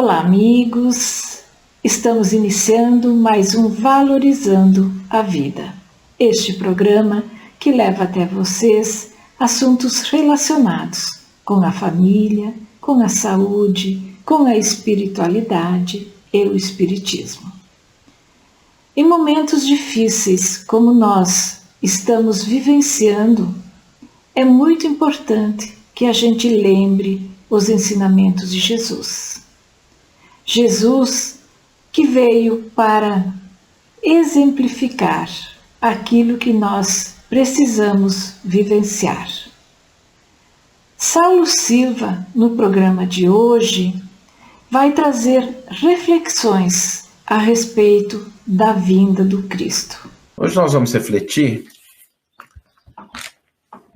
Olá, amigos! Estamos iniciando mais um Valorizando a Vida. Este programa que leva até vocês assuntos relacionados com a família, com a saúde, com a espiritualidade e o espiritismo. Em momentos difíceis como nós estamos vivenciando, é muito importante que a gente lembre os ensinamentos de Jesus. Jesus que veio para exemplificar aquilo que nós precisamos vivenciar. Saulo Silva, no programa de hoje, vai trazer reflexões a respeito da vinda do Cristo. Hoje nós vamos refletir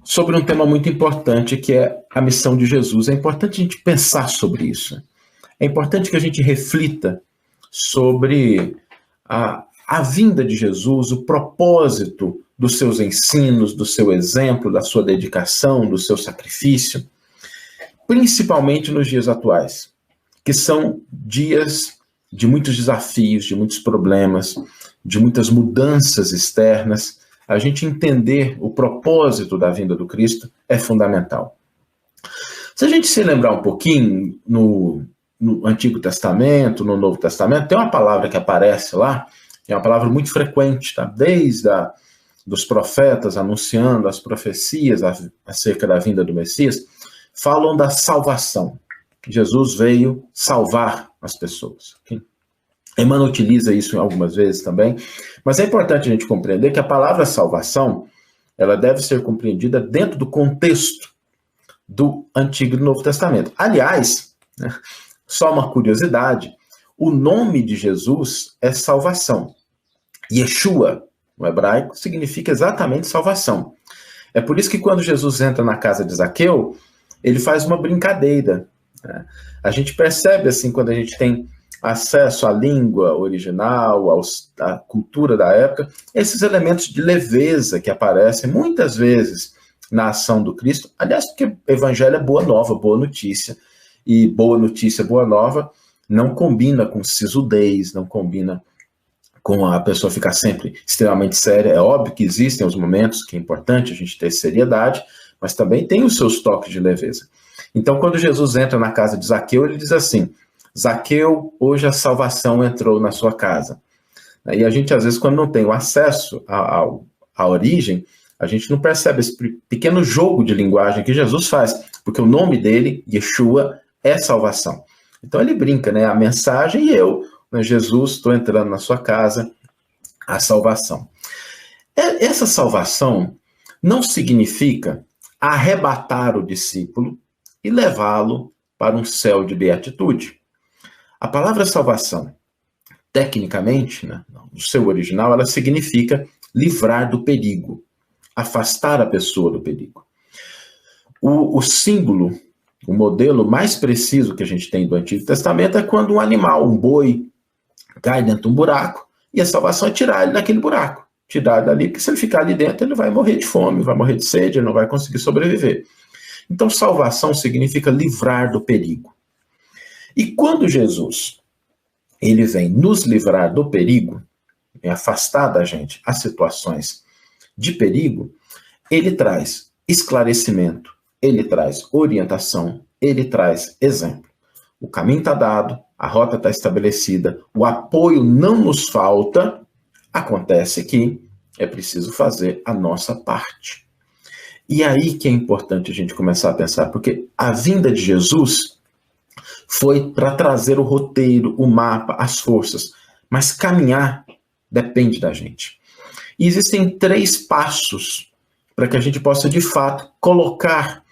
sobre um tema muito importante, que é a missão de Jesus. É importante a gente pensar sobre isso. É importante que a gente reflita sobre a vinda de Jesus, o propósito dos seus ensinos, do seu exemplo, da sua dedicação, do seu sacrifício, principalmente nos dias atuais, que são dias de muitos desafios, de muitos problemas, de muitas mudanças externas. A gente entender o propósito da vinda do Cristo é fundamental. Se a gente se lembrar um pouquinho no Antigo Testamento, no Novo Testamento, tem uma palavra que aparece lá, é uma palavra muito frequente, tá? Desde dos profetas anunciando as profecias acerca da vinda do Messias, falam da salvação. Jesus veio salvar as pessoas. Okay? Emmanuel utiliza isso algumas vezes também, mas é importante a gente compreender que a palavra salvação, ela deve ser compreendida dentro do contexto do Antigo e do Novo Testamento. Aliás, né, só uma curiosidade, o nome de Jesus é salvação. Yeshua, no hebraico, significa exatamente salvação. É por isso que quando Jesus entra na casa de Zaqueu, ele faz uma brincadeira. Né? A gente percebe assim, quando a gente tem acesso à língua original, à cultura da época, esses elementos de leveza que aparecem muitas vezes na ação do Cristo. Aliás, porque o evangelho é boa nova, boa notícia, e boa notícia, boa nova, não combina com sisudez, não combina com a pessoa ficar sempre extremamente séria. É óbvio que existem os momentos que é importante a gente ter seriedade, mas também tem os seus toques de leveza. Então, quando Jesus entra na casa de Zaqueu, ele diz assim: Zaqueu, hoje a salvação entrou na sua casa. E a gente, às vezes, quando não tem o acesso à origem, a gente não percebe esse pequeno jogo de linguagem que Jesus faz, porque o nome dele, Yeshua, é salvação. Então ele brinca, né? A mensagem e eu, né? Jesus, estou entrando na sua casa, a salvação. Essa salvação não significa arrebatar o discípulo e levá-lo para um céu de beatitude. A palavra salvação, tecnicamente, né, no seu original, ela significa livrar do perigo, afastar a pessoa do perigo. O símbolo, o modelo mais preciso que a gente tem do Antigo Testamento é quando um animal, um boi, cai dentro de um buraco e a salvação é tirar ele daquele buraco, tirar ele dali, porque se ele ficar ali dentro ele vai morrer de fome, vai morrer de sede, ele não vai conseguir sobreviver. Então salvação significa livrar do perigo. E quando Jesus ele vem nos livrar do perigo, afastar da gente as situações de perigo, ele traz esclarecimento, ele traz orientação, ele traz exemplo. O caminho está dado, a rota está estabelecida, o apoio não nos falta, acontece que é preciso fazer a nossa parte. E aí que é importante a gente começar a pensar, porque a vinda de Jesus foi para trazer o roteiro, o mapa, as forças, mas caminhar depende da gente. E existem 3 passos para que a gente possa, de fato, colocar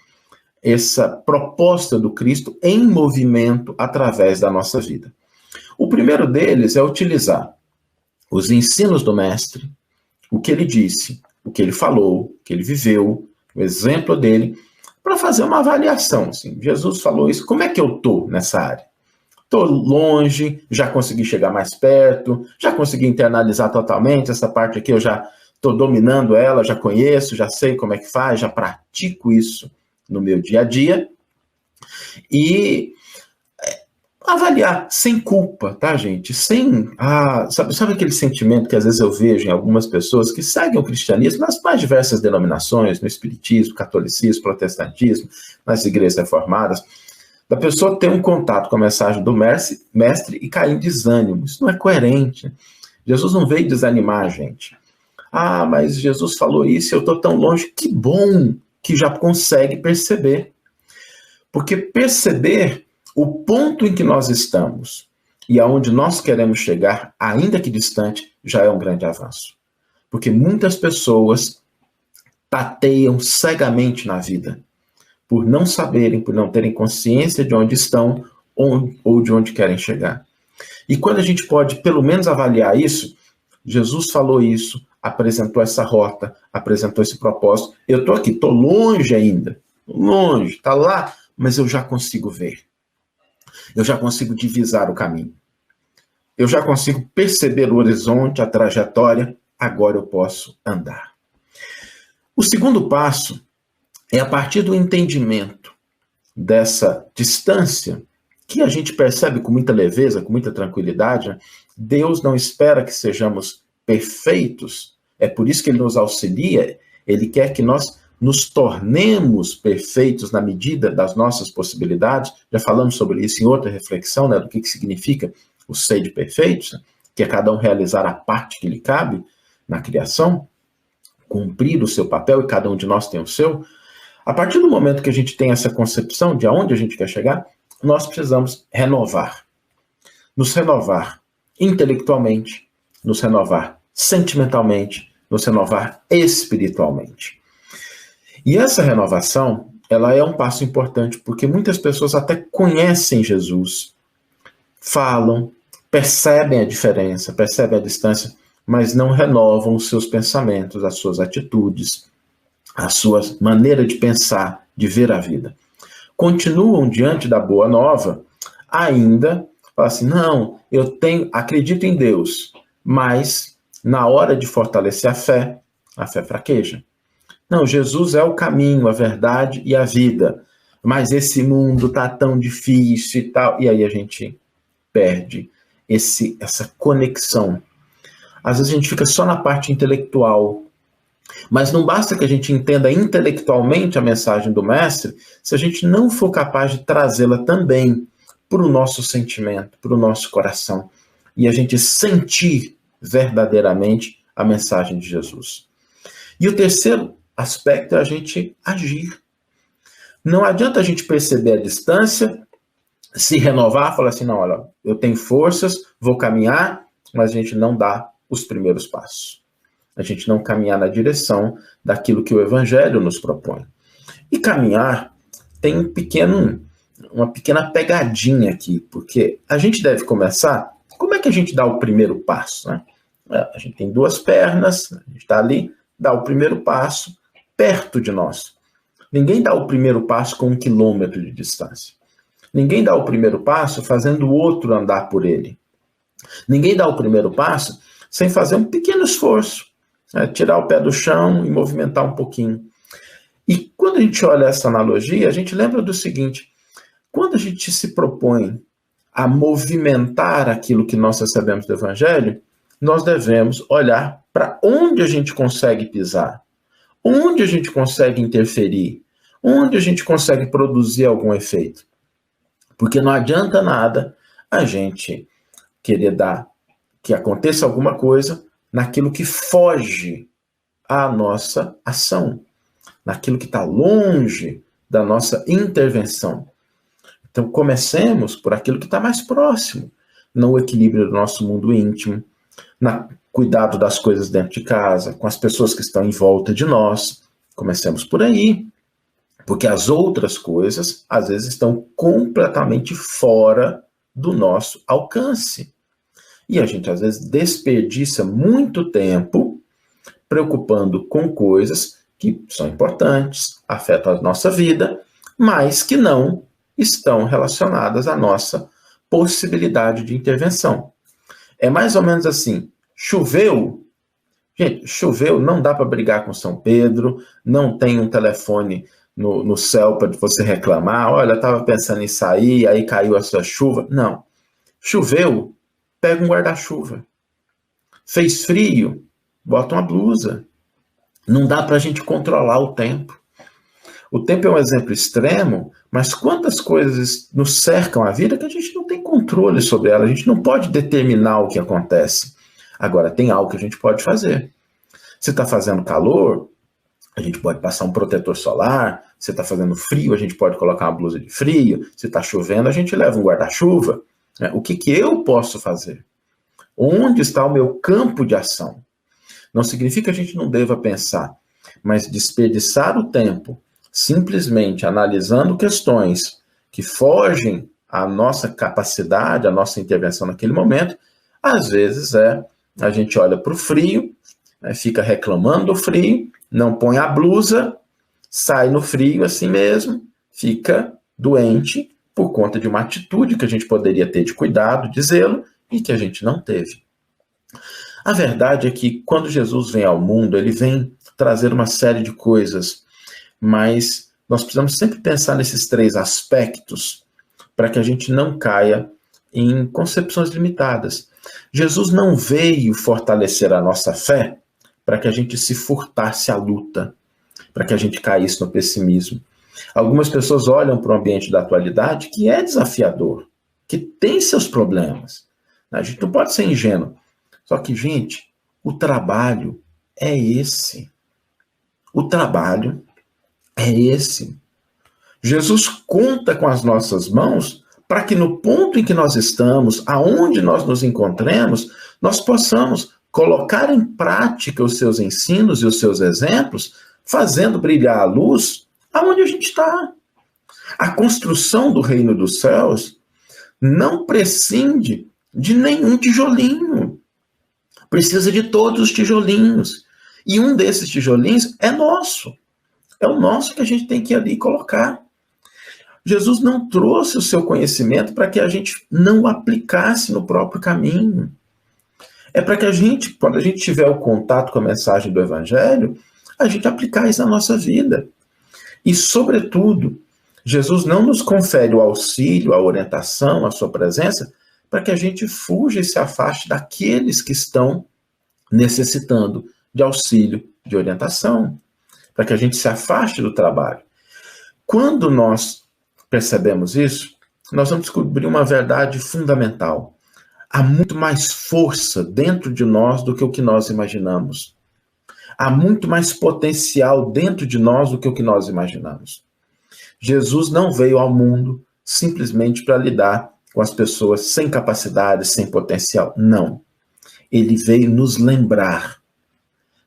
essa proposta do Cristo em movimento através da nossa vida. O primeiro deles é utilizar os ensinos do Mestre, o que ele disse, o que ele falou, o que ele viveu, o exemplo dele, para fazer uma avaliação. Assim, Jesus falou isso, como é que eu estou nessa área? Estou longe, já consegui chegar mais perto, já consegui internalizar totalmente, essa parte aqui eu já estou dominando ela, já conheço, já sei como é que faz, já pratico isso no meu dia a dia. E avaliar sem culpa, tá, gente? Sem, sabe aquele sentimento que às vezes eu vejo em algumas pessoas que seguem o cristianismo nas mais diversas denominações, no espiritismo, catolicismo, protestantismo, nas igrejas reformadas, da pessoa ter um contato com a mensagem do mestre e cair em desânimo. Isso não é coerente. Jesus não veio desanimar a gente. Mas Jesus falou isso e eu estou tão longe. Que bom que já consegue perceber. Porque perceber o ponto em que nós estamos e aonde nós queremos chegar, ainda que distante, já é um grande avanço. Porque muitas pessoas tateiam cegamente na vida, por não saberem, por não terem consciência de onde estão ou de onde querem chegar. E quando a gente pode, pelo menos, avaliar isso, Jesus falou isso, apresentou essa rota, apresentou esse propósito. Eu estou aqui, estou longe ainda, longe, está lá, mas eu já consigo ver. Eu já consigo divisar o caminho. Eu já consigo perceber o horizonte, a trajetória, agora eu posso andar. O segundo passo é a partir do entendimento dessa distância, que a gente percebe com muita leveza, com muita tranquilidade. Deus não espera que sejamos perfeitos, é por isso que Ele nos auxilia, Ele quer que nós nos tornemos perfeitos na medida das nossas possibilidades. Já falamos sobre isso em outra reflexão, né, do que significa o ser de perfeitos, né, que é cada um realizar a parte que lhe cabe na criação, cumprir o seu papel, e cada um de nós tem o seu. A partir do momento que a gente tem essa concepção de aonde a gente quer chegar, nós precisamos renovar. Nos renovar intelectualmente, nos renovar sentimentalmente, nos renovar espiritualmente. E essa renovação, ela é um passo importante, porque muitas pessoas até conhecem Jesus, falam, percebem a diferença, percebem a distância, mas não renovam os seus pensamentos, as suas atitudes, a sua maneira de pensar, de ver a vida. Continuam diante da boa nova, ainda, falam assim, não, acredito em Deus, mas na hora de fortalecer a fé fraqueja. Não, Jesus é o caminho, a verdade e a vida, mas esse mundo está tão difícil e tal, e aí a gente perde essa conexão. Às vezes a gente fica só na parte intelectual, mas não basta que a gente entenda intelectualmente a mensagem do Mestre, se a gente não for capaz de trazê-la também para o nosso sentimento, para o nosso coração, e a gente sentir verdadeiramente a mensagem de Jesus. E o terceiro aspecto é a gente agir. Não adianta a gente perceber a distância, se renovar, falar assim, não, olha, eu tenho forças, vou caminhar, mas a gente não dá os primeiros passos. A gente não caminhar na direção daquilo que o Evangelho nos propõe. E caminhar tem uma pequena pegadinha aqui, porque a gente deve começar, como é que a gente dá o primeiro passo, né? A gente tem duas pernas, a gente está ali, dá o primeiro passo perto de nós. Ninguém dá o primeiro passo com 1 quilômetro de distância. Ninguém dá o primeiro passo fazendo o outro andar por ele. Ninguém dá o primeiro passo sem fazer um pequeno esforço, né? Tirar o pé do chão e movimentar um pouquinho. E quando a gente olha essa analogia, a gente lembra do seguinte, quando a gente se propõe a movimentar aquilo que nós recebemos do Evangelho, nós devemos olhar para onde a gente consegue pisar, onde a gente consegue interferir, onde a gente consegue produzir algum efeito. Porque não adianta nada a gente querer que aconteça alguma coisa naquilo que foge à nossa ação, naquilo que está longe da nossa intervenção. Então, comecemos por aquilo que está mais próximo, no equilíbrio do nosso mundo íntimo, no cuidado das coisas dentro de casa, com as pessoas que estão em volta de nós. Comecemos por aí, porque as outras coisas, às vezes, estão completamente fora do nosso alcance. E a gente, às vezes, desperdiça muito tempo preocupando com coisas que são importantes, afetam a nossa vida, mas que não estão relacionadas à nossa possibilidade de intervenção. É mais ou menos assim, choveu, gente, choveu, não dá para brigar com São Pedro, não tem um telefone no céu para você reclamar, olha, estava pensando em sair, aí caiu a sua chuva. Não, Choveu, pega um guarda-chuva. Fez frio, bota uma blusa. Não dá para a gente controlar o tempo. O tempo é um exemplo extremo, mas quantas coisas nos cercam a vida que a gente não tem controle sobre ela, a gente não pode determinar o que acontece. Agora, tem algo que a gente pode fazer. Se está fazendo calor, a gente pode passar um protetor solar. Se está fazendo frio, a gente pode colocar uma blusa de frio. Se está chovendo, a gente leva um guarda-chuva. O que eu posso fazer? Onde está o meu campo de ação? Não significa que a gente não deva pensar, mas desperdiçar o tempo simplesmente analisando questões que fogem à nossa capacidade, à nossa intervenção naquele momento, às vezes a gente olha para o frio, fica reclamando do frio, não põe a blusa, sai no frio assim mesmo, fica doente por conta de uma atitude que a gente poderia ter de cuidado, de zelo, e que a gente não teve. A verdade é que quando Jesus vem ao mundo, ele vem trazer uma série de coisas, mas nós precisamos sempre pensar nesses 3 aspectos para que a gente não caia em concepções limitadas. Jesus não veio fortalecer a nossa fé para que a gente se furtasse à luta, para que a gente caísse no pessimismo. Algumas pessoas olham para o ambiente da atualidade que é desafiador, que tem seus problemas. A gente não pode ser ingênuo. Só que, gente, o trabalho é esse. O trabalho é esse. Jesus conta com as nossas mãos para que no ponto em que nós estamos, aonde nós nos encontremos, nós possamos colocar em prática os seus ensinos e os seus exemplos, fazendo brilhar a luz aonde a gente está. A construção do reino dos céus não prescinde de nenhum tijolinho. Precisa de todos os tijolinhos. E um desses tijolinhos é nosso. É o nosso que a gente tem que ir ali colocar. Jesus não trouxe o seu conhecimento para que a gente não o aplicasse no próprio caminho. É para que a gente, quando a gente tiver o contato com a mensagem do Evangelho, a gente aplicar isso na nossa vida. E, sobretudo, Jesus não nos confere o auxílio, a orientação, a sua presença, para que a gente fuja e se afaste daqueles que estão necessitando de auxílio, de orientação, para que a gente se afaste do trabalho. Quando nós percebemos isso, nós vamos descobrir uma verdade fundamental. Há muito mais força dentro de nós do que o que nós imaginamos. Há muito mais potencial dentro de nós do que o que nós imaginamos. Jesus não veio ao mundo simplesmente para lidar com as pessoas sem capacidade, sem potencial. Não. Ele veio nos lembrar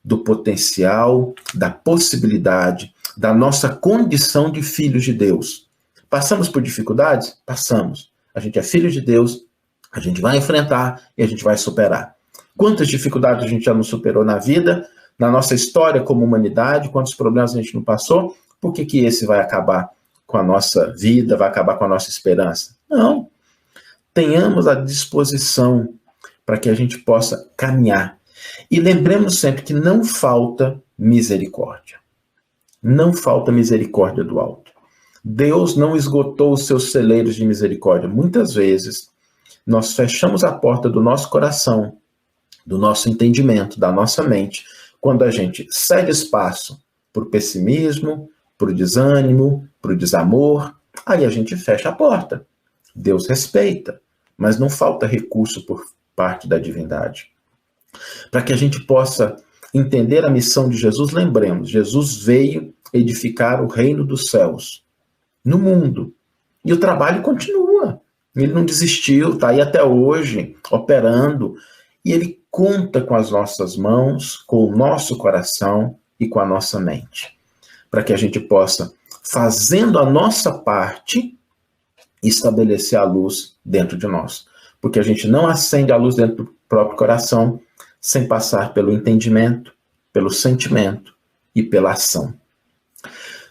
do potencial, da possibilidade, da nossa condição de filhos de Deus. Passamos por dificuldades? Passamos. A gente é filho de Deus, a gente vai enfrentar e a gente vai superar. Quantas dificuldades a gente já não superou na vida, na nossa história como humanidade, quantos problemas a gente não passou? Por que esse vai acabar com a nossa vida, vai acabar com a nossa esperança? Não. Tenhamos a disposição para que a gente possa caminhar. E lembremos sempre que não falta misericórdia. Não falta misericórdia do alto. Deus não esgotou os seus celeiros de misericórdia. Muitas vezes, nós fechamos a porta do nosso coração, do nosso entendimento, da nossa mente, quando a gente cede espaço para o pessimismo, para o desânimo, para o desamor, aí a gente fecha a porta. Deus respeita, mas não falta recurso por parte da divindade. Para que a gente possa entender a missão de Jesus, lembremos, Jesus veio edificar o reino dos céus no mundo. E o trabalho continua. Ele não desistiu, está aí até hoje, operando. E ele conta com as nossas mãos, com o nosso coração e com a nossa mente. Para que a gente possa, fazendo a nossa parte, estabelecer a luz dentro de nós. Porque a gente não acende a luz dentro do próprio coração sem passar pelo entendimento, pelo sentimento e pela ação.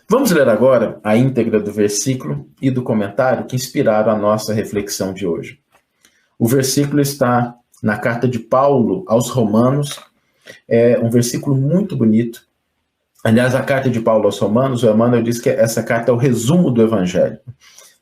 Vamos ler agora a íntegra do versículo e do comentário que inspiraram a nossa reflexão de hoje. O versículo está na carta de Paulo aos Romanos, é um versículo muito bonito. Aliás, a carta de Paulo aos Romanos, o Emmanuel diz que essa carta é o resumo do Evangelho.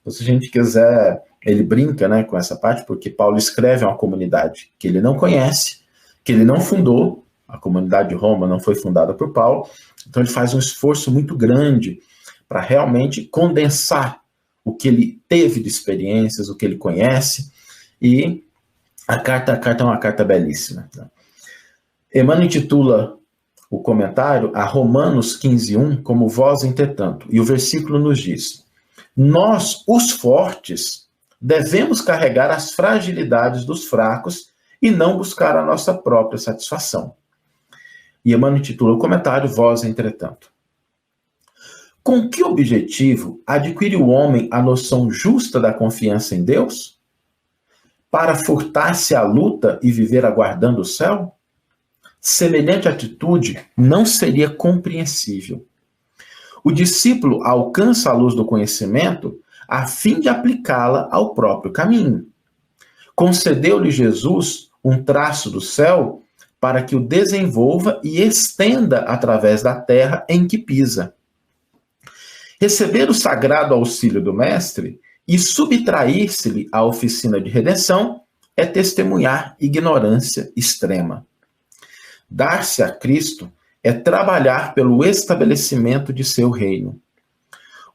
Então, se a gente quiser, ele brinca, né, com essa parte, porque Paulo escreve a uma comunidade que ele não conhece, que ele não fundou, a comunidade de Roma não foi fundada por Paulo, então ele faz um esforço muito grande para realmente condensar o que ele teve de experiências, o que ele conhece, e a carta é uma carta belíssima. Emmanuel intitula o comentário a Romanos 15:1 como voz entretanto, e o versículo nos diz: nós, os fortes, devemos carregar as fragilidades dos fracos e não buscar a nossa própria satisfação. E Emmanuel intitula o comentário voz entretanto. Com que objetivo adquire o homem a noção justa da confiança em Deus? Para furtar-se à luta e viver aguardando o céu? Semelhante atitude não seria compreensível. O discípulo alcança a luz do conhecimento a fim de aplicá-la ao próprio caminho. Concedeu-lhe Jesus um traço do céu para que o desenvolva e estenda através da terra em que pisa. Receber o sagrado auxílio do Mestre e subtrair-se-lhe à oficina de redenção é testemunhar ignorância extrema. Dar-se a Cristo é trabalhar pelo estabelecimento de seu reino.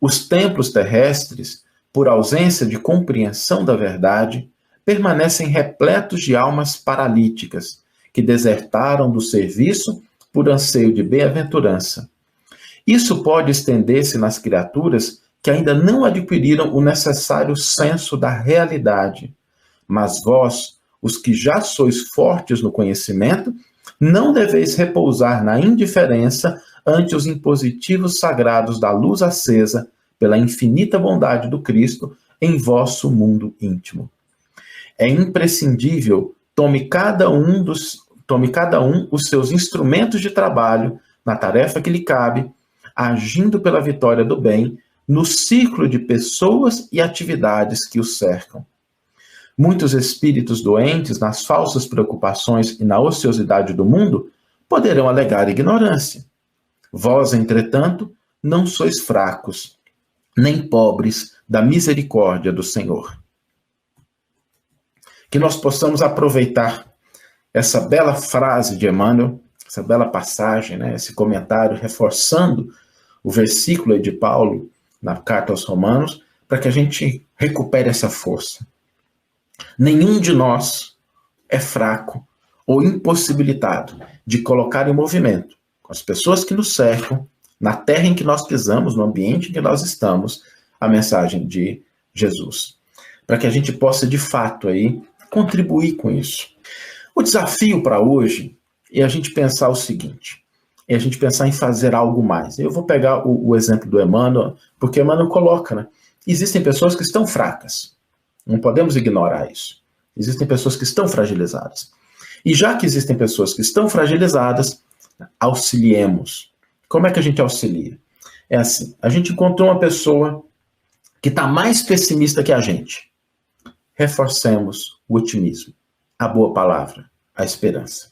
Os templos terrestres, por ausência de compreensão da verdade, permanecem repletos de almas paralíticas, que desertaram do serviço por anseio de bem-aventurança. Isso pode estender-se nas criaturas que ainda não adquiriram o necessário senso da realidade. Mas vós, os que já sois fortes no conhecimento, não deveis repousar na indiferença ante os impositivos sagrados da luz acesa pela infinita bondade do Cristo em vosso mundo íntimo. É imprescindível tome cada um os seus instrumentos de trabalho na tarefa que lhe cabe, agindo pela vitória do bem no ciclo de pessoas e atividades que o cercam. Muitos espíritos doentes nas falsas preocupações e na ociosidade do mundo poderão alegar ignorância. Vós, entretanto, não sois fracos, nem pobres da misericórdia do Senhor. Que nós possamos aproveitar essa bela frase de Emmanuel, essa bela passagem, né, esse comentário reforçando o versículo de Paulo na carta aos Romanos, para que a gente recupere essa força. Nenhum de nós é fraco ou impossibilitado de colocar em movimento, com as pessoas que nos cercam, na terra em que nós pisamos, no ambiente em que nós estamos, a mensagem de Jesus. Para que a gente possa, de fato, aí, contribuir com isso. O desafio para hoje é a gente pensar o seguinte, é a gente pensar em fazer algo mais. Eu vou pegar o exemplo do Emmanuel, porque Emmanuel coloca, né? Existem pessoas que estão fracas. Não podemos ignorar isso. Existem pessoas que estão fragilizadas. E já que existem pessoas que estão fragilizadas, auxiliemos. Como é que a gente auxilia? É assim, a gente encontrou uma pessoa que está mais pessimista que a gente. Reforcemos o otimismo, a boa palavra, a esperança.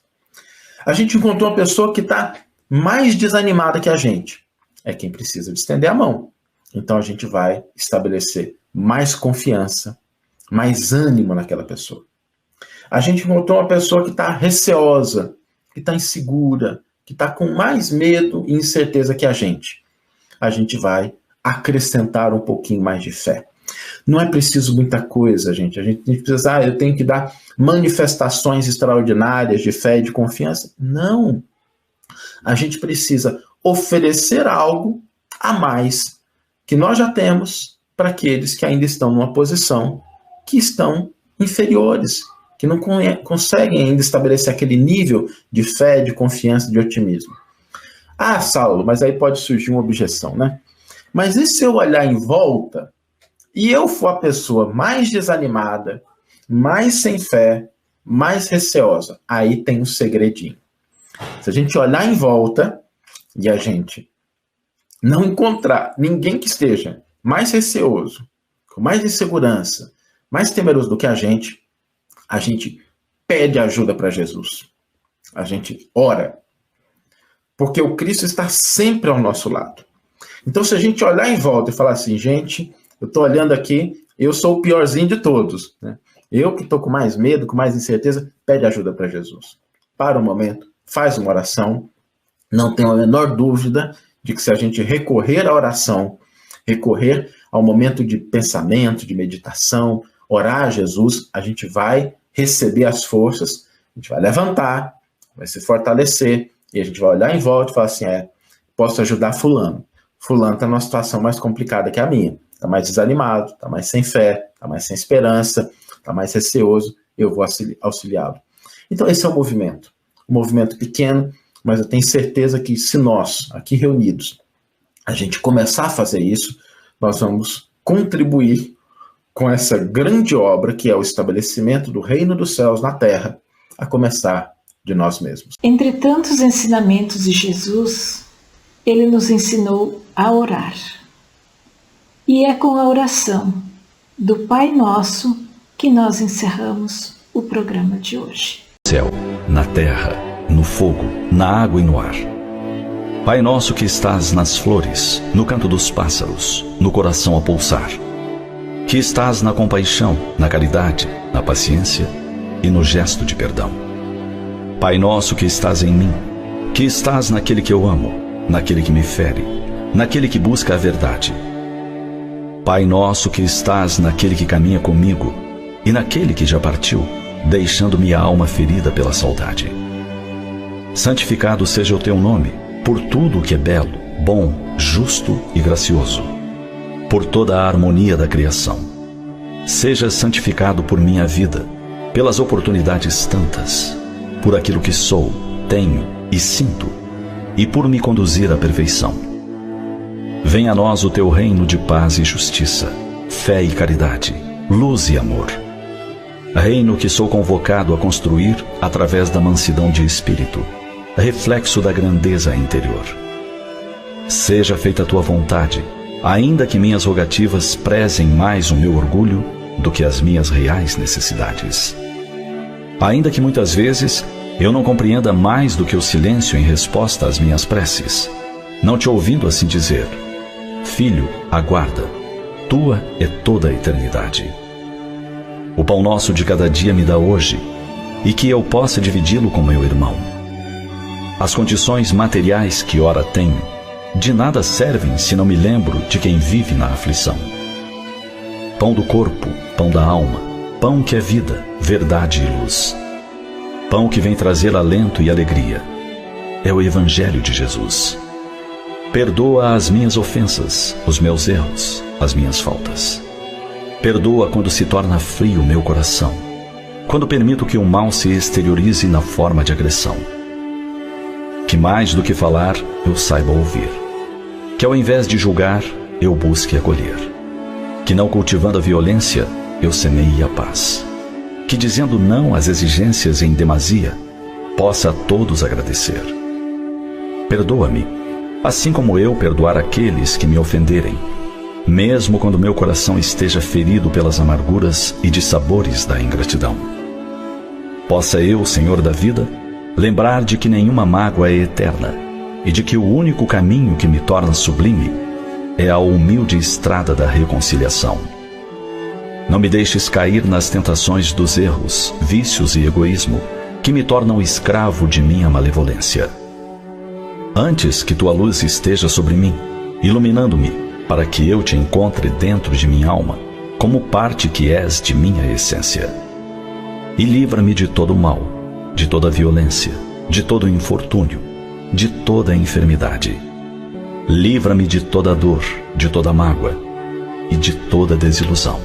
A gente encontrou uma pessoa que está mais desanimada que a gente. É quem precisa de estender a mão. Então a gente vai estabelecer mais confiança, mais ânimo naquela pessoa. A gente encontrou uma pessoa que está receosa, que está insegura, que está com mais medo e incerteza que a gente. A gente vai acrescentar um pouquinho mais de fé. Não é preciso muita coisa, gente. A gente precisa, eu tenho que dar manifestações extraordinárias de fé e de confiança. Não. A gente precisa oferecer algo a mais que nós já temos para aqueles que ainda estão numa posição que estão inferiores, que não conseguem ainda estabelecer aquele nível de fé, de confiança, de otimismo. Ah, Saulo, mas aí pode surgir uma objeção, né? Mas e se eu olhar em volta e eu for a pessoa mais desanimada, mais sem fé, mais receosa? Aí tem um segredinho. Se a gente olhar em volta e a gente não encontrar ninguém que esteja mais receoso, com mais insegurança, mais temeroso do que a gente pede ajuda para Jesus. A gente ora. Porque o Cristo está sempre ao nosso lado. Então, se a gente olhar em volta e falar assim, gente, eu estou olhando aqui, eu sou o piorzinho de todos, né? Eu que estou com mais medo, com mais incerteza, pede ajuda para Jesus. Para um momento, faz uma oração. Não tenho a menor dúvida de que se a gente recorrer à oração, recorrer ao momento de pensamento, de meditação, orar a Jesus, a gente vai receber as forças, a gente vai levantar, vai se fortalecer, e a gente vai olhar em volta e falar assim, posso ajudar fulano. Fulano está numa situação mais complicada que a minha. Está mais desanimado, está mais sem fé, está mais sem esperança, está mais receoso, eu vou auxiliá-lo. Então esse é um movimento pequeno, mas eu tenho certeza que se nós, aqui reunidos, a gente começar a fazer isso, nós vamos contribuir com essa grande obra que é o estabelecimento do reino dos céus na terra, a começar de nós mesmos. Entre tantos ensinamentos de Jesus, ele nos ensinou a orar. E é com a oração do Pai Nosso que nós encerramos o programa de hoje. No céu, na terra, no fogo, na água e no ar. Pai nosso que estás nas flores, no canto dos pássaros, no coração a pulsar, que estás na compaixão, na caridade, na paciência e no gesto de perdão. Pai nosso que estás em mim, que estás naquele que eu amo, naquele que me fere, naquele que busca a verdade. Pai nosso que estás naquele que caminha comigo e naquele que já partiu, deixando-me a alma ferida pela saudade. Santificado seja o teu nome, por tudo o que é belo, bom, justo e gracioso, por toda a harmonia da criação. Seja santificado por minha vida, pelas oportunidades tantas, por aquilo que sou, tenho e sinto, e por me conduzir à perfeição. Venha a nós o teu reino de paz e justiça, fé e caridade, luz e amor. Reino que sou convocado a construir através da mansidão de espírito, reflexo da grandeza interior. Seja feita a tua vontade, ainda que minhas rogativas prezem mais o meu orgulho do que as minhas reais necessidades. Ainda que muitas vezes eu não compreenda mais do que o silêncio em resposta às minhas preces, não te ouvindo assim dizer: Filho, aguarda, tua é toda a eternidade. O pão nosso de cada dia me dá hoje, e que eu possa dividi-lo com meu irmão. As condições materiais que ora tenho, de nada servem se não me lembro de quem vive na aflição. Pão do corpo, pão da alma, pão que é vida, verdade e luz. Pão que vem trazer alento e alegria. É o Evangelho de Jesus. Perdoa as minhas ofensas, os meus erros, as minhas faltas. Perdoa quando se torna frio o meu coração, quando permito que o mal se exteriorize na forma de agressão. Que mais do que falar, eu saiba ouvir. Que ao invés de julgar, eu busque acolher. Que não cultivando a violência, eu semeie a paz. Que dizendo não às exigências em demasia, possa a todos agradecer. Perdoa-me, assim como eu perdoar aqueles que me ofenderem, mesmo quando meu coração esteja ferido pelas amarguras e dissabores da ingratidão. Possa eu, Senhor da vida, lembrar de que nenhuma mágoa é eterna e de que o único caminho que me torna sublime é a humilde estrada da reconciliação. Não me deixes cair nas tentações dos erros, vícios e egoísmo que me tornam escravo de minha malevolência. Antes que tua luz esteja sobre mim, iluminando-me, para que eu te encontre dentro de minha alma, como parte que és de minha essência. E livra-me de todo o mal, de toda violência, de todo infortúnio, de toda enfermidade. Livra-me de toda dor, de toda mágoa e de toda desilusão.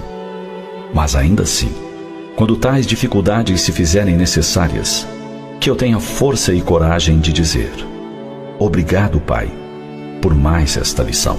Mas ainda assim, quando tais dificuldades se fizerem necessárias, que eu tenha força e coragem de dizer: Obrigado, Pai, por mais esta lição.